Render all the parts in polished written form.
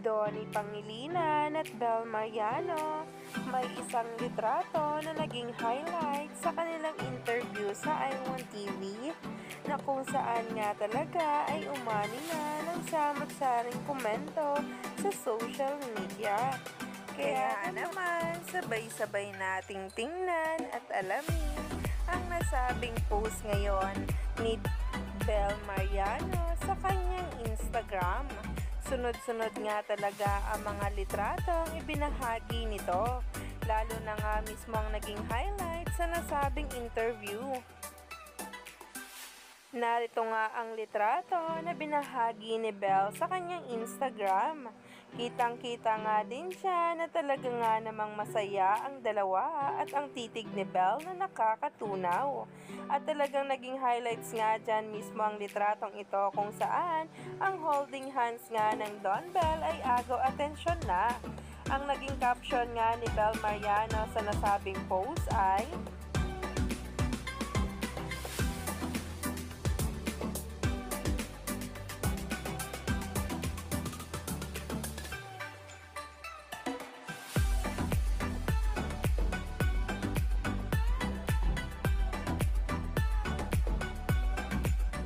Donnie Pangilinan at Bel Mariano, may isang litrato na naging highlight sa kanilang interview sa iWant TV na kung saan nga talaga ay umani na ng samot-saring komento sa social media. Kaya naman, sabay-sabay nating tingnan at alamin ang nasabing post ngayon ni Bel Mariano sa kanyang Instagram. Sunod-sunod nga talaga ang mga litratong ibinahagi nito, lalo na nga mismo ang naging highlight sa nasabing interview. Narito nga ang litrato na binahagi ni Bel sa kanyang Instagram. Kitang-kita nga din siya na talaga nga namang masaya ang dalawa at ang titig ni Bel na nakakatunaw. At talagang naging highlights nga dyan mismo ang litratong ito kung saan ang holding hands nga ng Don Bel ay agaw atensyon na. Ang naging caption nga ni Bel Mariano sa nasabing post ay,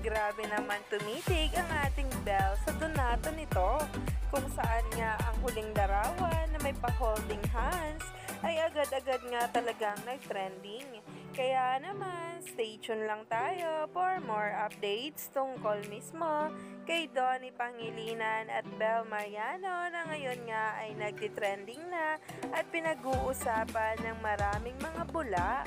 grabe naman tumitig ang ating Bel sa donato nito, kung saan nga ang huling larawan na may pa-holding hands ay agad-agad nga talagang nag-trending. Kaya naman, stay tuned lang tayo for more updates tungkol mismo kay Donnie Pangilinan at Bel Mariano na ngayon nga ay nagtitrending na at pinag-uusapan ng maraming mga bula.